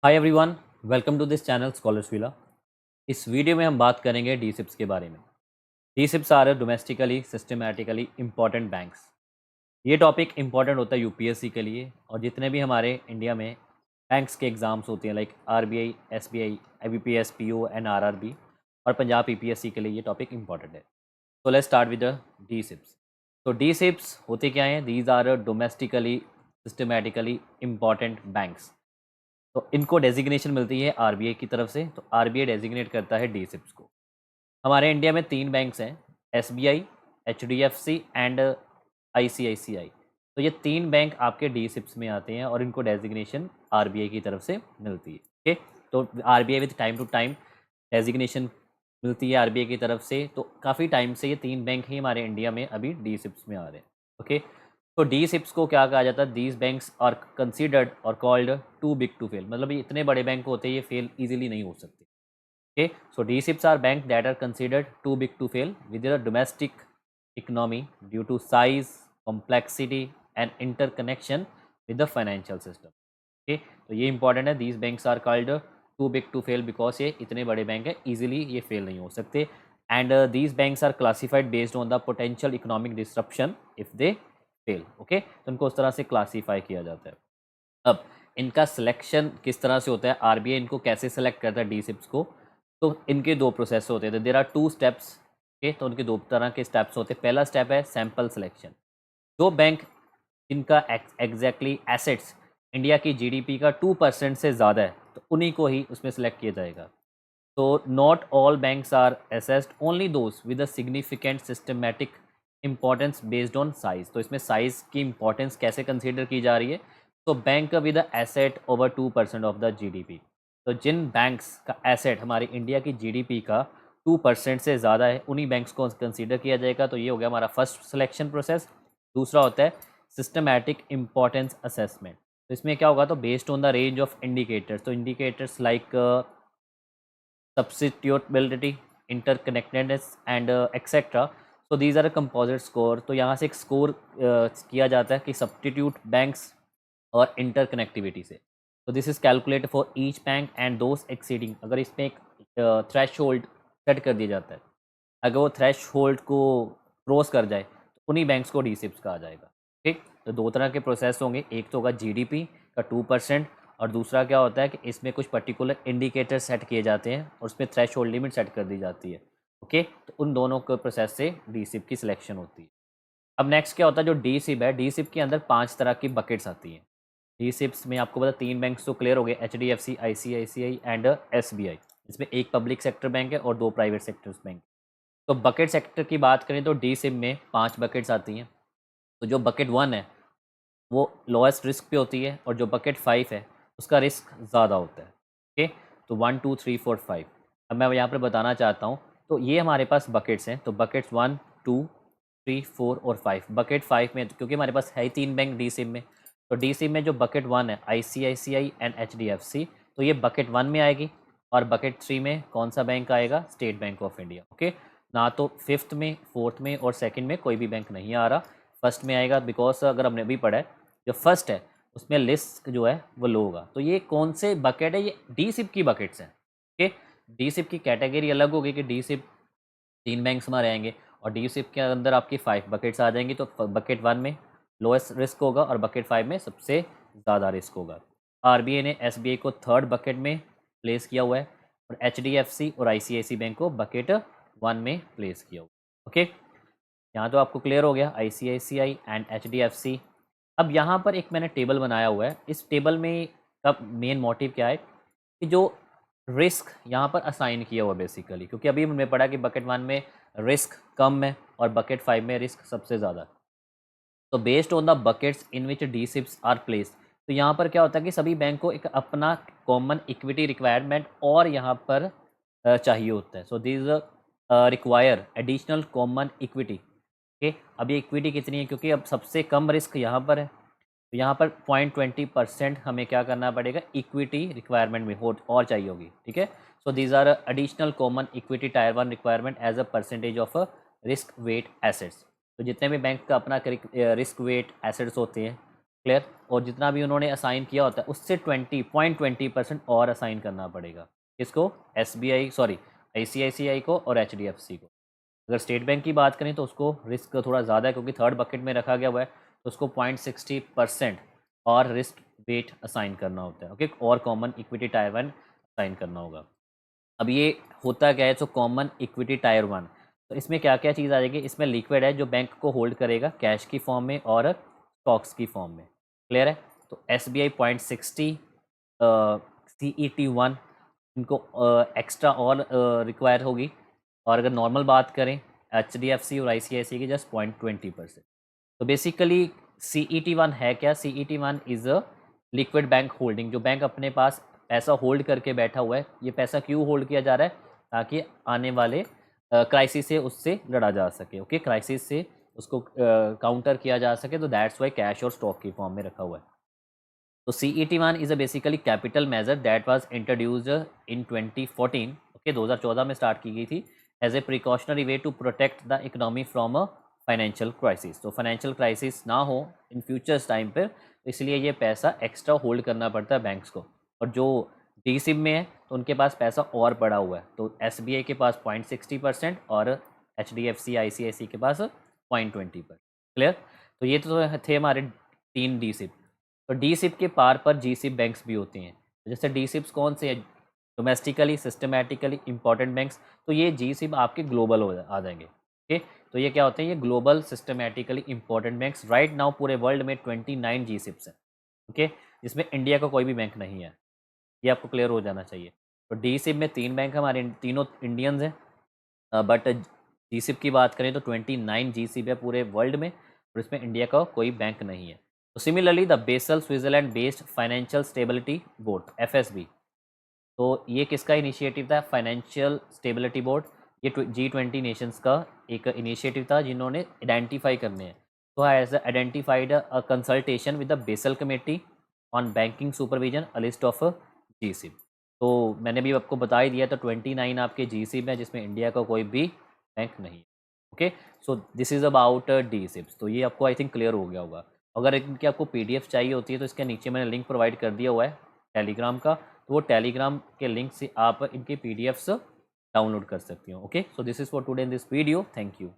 Hi everyone, welcome to this channel Scholars Villa. इस video में हम बात करेंगे डी सिप्स के बारे में। D SIBs are domestically systematically important banks. ये टॉपिक इम्पॉर्टेंट होता है यूपीएससी के लिए और जितने भी हमारे इंडिया में बैंक्स के एग्ज़ाम्स होते हैं like RBI, SBI, IBPS, PO and RRB और पंजाब पीपीएससी के लिए ये टॉपिक इम्पॉर्टेंट है। तो let's start with the D SIBs. तो डी सिप्स होते क्या हैं? These are domestically systematically important banks. तो इनको डेजिग्नेशन मिलती है आरबीआई की तरफ से। तो आरबीआई डेजिग्नेट करता है डी सिप्स को। हमारे इंडिया में 3 बैंक्स हैं, एसबीआई, एचडीएफसी एंड आईसीआईसीआई। तो ये 3 बैंक आपके डी सिप्स में आते हैं और इनको डेजिग्नेशन आरबीआई की तरफ से मिलती है। ओके, तो RBI with time to time designation मिलती है आरबीआई की तरफ से। तो काफ़ी टाइम से ये 3 बैंक ही हमारे इंडिया में अभी डी सिप्स में आ रहे हैं। ओके, तो डी सिप्स को क्या कहा जाता है? दीज बैंक्स आर कंसिडर्ड और called too big to fail. मतलब ये इतने बड़े बैंक होते हैं, ये फेल इजीली नहीं हो सकते। Okay, so DSIPs are banks that are considered too big to fail with their domestic economy due to size, complexity and interconnection with the financial system. Okay, तो ये इंपॉर्टेंट है। These banks are called too big to fail because ये इतने बड़े bank हैं, easily ये fail नहीं हो सकते। And these banks are classified based on the potential economic disruption if they fail. Okay, तो इनको उस तरह से क्लासीफाई किया जाता है। अब इनका सिलेक्शन किस तरह से होता है? आरबीआई इनको कैसे सेलेक्ट करता है डी सिप्स को? तो इनके 2 प्रोसेस होते हैं। There are 2 steps. ओके, तो उनके 2 तरह के स्टेप्स होते हैं। पहला स्टेप है सैंपल सिलेक्शन। जो बैंक इनका एग्जैक्टली एसेट्स इंडिया की जीडीपी का 2% से ज़्यादा है, तो उन्हीं को ही उसमें सेलेक्ट किया जाएगा। तो not all banks are assessed, only those with a significant systematic importance based on size. तो इसमें साइज की इंपॉर्टेंस कैसे कंसीडर की जा रही है? तो bank with a asset over 2% of the GDP. तो जिन बैंक्स का एसेट हमारी इंडिया की जीडीपी का 2% से ज़्यादा है, उन्हीं बैंक्स को कंसीडर किया जाएगा। तो ये हो गया हमारा फर्स्ट सिलेक्शन प्रोसेस। दूसरा होता है सिस्टमैटिक इंपॉर्टेंस असेसमेंट। तो इसमें क्या होगा? तो based on the range of indicators. तो indicators like substitutability, interconnectedness and etc. So these are a composite score। तो यहाँ से एक स्कोर किया जाता है कि सब्सटीट्यूट बैंक्स और इंटरकनेक्टिविटी से। तो this is calculate for each bank and those exceeding. अगर इसमें एक थ्रेश होल्ड सेट कर दिया जाता है, अगर वो थ्रेश होल्ड को क्रॉस कर जाए तो उन्हीं बैंक्स को डी सिप्स कहा जाएगा। ठीक, तो 2 तरह के प्रोसेस होंगे। एक तो होगा जीडीपी का 2% और दूसरा क्या होता है कि इसमें कुछ पर्टिकुलर इंडिकेटर सेट किए जाते हैं और उसमें थ्रेश होल्ड लिमिट सेट कर दी जाती है। ओके, तो उन दोनों के प्रोसेस से डी सिप की सिलेक्शन होती है। अब नेक्स्ट क्या होता है? जो डी सिप है, डी सिप के अंदर 5 तरह की बकेट्स आती हैं। डी सिप्स में आपको पता 3 बैंक्स तो क्लियर हो गए, H D F C, I C I C I and S B I. इसमें एक पब्लिक सेक्टर बैंक है और 2 प्राइवेट सेक्टर्स बैंक। तो बकेट सेक्टर की बात करें तो डी सिप में 5 बकेट्स आती हैं। तो जो बकेट 1 है वो लोएस्ट रिस्क पे होती है और जो बकेट 5 है उसका रिस्क ज़्यादा होता है। ओके, तो 1 2 3 4 5। अब मैं यहाँ पर बताना चाहता हूँ, तो ये हमारे पास बकेट्स हैं। तो बकेट्स 1 2 3 4 और 5। बकेट 5 में क्योंकि हमारे पास है ही 3 बैंक डी सिम में, तो डी सिम में जो बकेट 1 है आईसीआईसीआई एंड एचडीएफसी, तो ये बकेट 1 में आएगी। और बकेट 3 में कौन सा बैंक आएगा? State bank of India. Okay, ना तो 5th में, 4th में और 2nd में कोई भी बैंक नहीं आ रहा, फर्स्ट में आएगा। बिकॉज अगर हमने अभी पढ़ा है, जो फर्स्ट है उसमें लिस्ट जो है वो लो होगा। तो ये कौन से बकेट है? ये डी सिप की बकेट्स हैं। ओके, डी सिप की कैटेगरी अलग होगी कि डी सिप 3 बैंक्स हमारे आएंगे और डी सिप के अंदर आपकी 5 बकेट्स आ जाएंगी। तो बकेट 1 में लोएस्ट रिस्क होगा और बकेट 5 में सबसे ज़्यादा रिस्क होगा। आरबीआई ने एसबीआई को 3rd बकेट में प्लेस किया हुआ है और एचडीएफसी और आईसीआईसी बैंक को बकेट 1 में प्लेस किया हुआ है। ओके, यहाँ तो आपको क्लियर हो गया आईसीआईसीआई एंड एचडीएफसी। अब यहाँ पर एक मैंने टेबल बनाया हुआ है। इस टेबल में का मेन मोटिव क्या है कि जो रिस्क यहाँ पर असाइन किया हुआ बेसिकली, क्योंकि अभी हमने पढ़ा कि बकेट 1 में रिस्क कम है और बकेट 5 में रिस्क सबसे ज़्यादा। तो based on the buckets in which D SIBs are place, तो यहाँ पर क्या होता है कि सभी बैंक को एक अपना कॉमन इक्विटी रिक्वायरमेंट और यहाँ पर चाहिए होता है। So this require additional common equity. Okay, अब ये इक्विटी कितनी है? क्योंकि अब सबसे कम रिस्क यहाँ पर है, तो यहाँ पर 0.20% हमें क्या करना पड़ेगा? इक्विटी रिक्वायरमेंट में हो और चाहिए होगी। ठीक है, so these are additional common equity tier 1 requirement as a percentage of risk weight assets. तो जितने भी बैंक का अपना रिस्क वेट एसेट्स होते हैं क्लियर। और जितना भी उन्होंने असाइन किया होता है उससे 20% और असाइन करना पड़ेगा। किसको? SBI, सॉरी, ICICI को और HDFC को। अगर स्टेट बैंक की बात करें तो उसको रिस्क थोड़ा ज़्यादा है, क्योंकि थर्ड बकेट में रखा गया हुआ है, तो उसको 0.60% और रिस्क वेट असाइन करना होता है। ओके, और कॉमन इक्विटी टायर 1 असाइन करना होगा। अब ये होता क्या है? तो कॉमन इक्विटी टायर 1, तो इसमें क्या क्या चीज़ आ जाएगी? इसमें लिक्विड है जो बैंक को होल्ड करेगा कैश की फॉर्म में और स्टॉक्स की फॉर्म में। क्लियर है? तो SBI 0.60, CET1 इनको एक्स्ट्रा और रिक्वायर होगी। और अगर नॉर्मल बात करें HDFC और ICICI की जस्ट 0.20%। तो बेसिकली CET1 है क्या? CET1 is a liquid bank holding, जो बैंक अपने पास पैसा होल्ड करके बैठा हुआ है। ये पैसा क्यों होल्ड किया जा रहा है? ताकि आने वाले क्राइसिस से उससे लड़ा जा सके। ओके, क्राइसिस से उसको काउंटर किया जा सके, तो दैट्स वाई कैश और स्टॉक की फॉर्म में रखा हुआ है। तो CET1 is a basically capital measure that was introduced in 2014। Okay, 2014 में स्टार्ट की गई थी as a precautionary way to protect the economy from a financial crisis. तो फाइनेंशियल क्राइसिस ना हो इन फ्यूचर्स टाइम पर, इसलिए ये पैसा एक्स्ट्रा होल्ड करना पड़ता है बैंक्स को। और जो DSIB में है तो उनके पास पैसा और पड़ा हुआ है, तो SBI के पास 0.60% और HDFC ICICI के पास 0.20%। क्लियर? तो ये तो थे हमारे 3 DSIB। तो DSIB के पार पर GSIB बैंक्स भी होती हैं। जैसे DSIBs कौन से हैं? Domestically systematically important banks. तो ये GSIB आपके ग्लोबल आ जाएंगे। ओके, तो ये क्या होते हैं? ये global systematically important banks. Right now पूरे वर्ल्ड में 29 GSIBs हैं। ओके, जिसमें इंडिया का कोई भी बैंक नहीं है, ये आपको क्लियर हो जाना चाहिए। तो DSIB में 3 बैंक हमारे तीनों इंडियंस हैं, बट GSIB की बात करें तो 29 GSIB है पूरे वर्ल्ड में, और इसमें इंडिया का कोई बैंक नहीं है। तो similarly the Basel Switzerland based financial stability board FSB, तो ये किसका इनिशिएटिव था? Financial stability board. ये G20 नेशंस का एक इनिशिएटिव था जिन्होंने आइडेंटिफाई करने हैं। तो has identified a consultation with the basal committee on banking supervision a list of GSIB। तो मैंने भी आपको बता ही दिया, तो 29 आपके GSIB हैं जिसमें इंडिया का कोई भी बैंक नहीं है। Okay, so this is about DSIBs। तो ये आपको आई थिंक क्लियर हो गया होगा। अगर इनकी आपको PDF चाहिए होती है तो इसके नीचे मैंने लिंक प्रोवाइड कर दिया हुआ है टेलीग्राम का, तो वो टेलीग्राम के लिंक से आप इनके PDFs डाउनलोड कर सकती हो। Okay, so this is for today in this video. Thank you.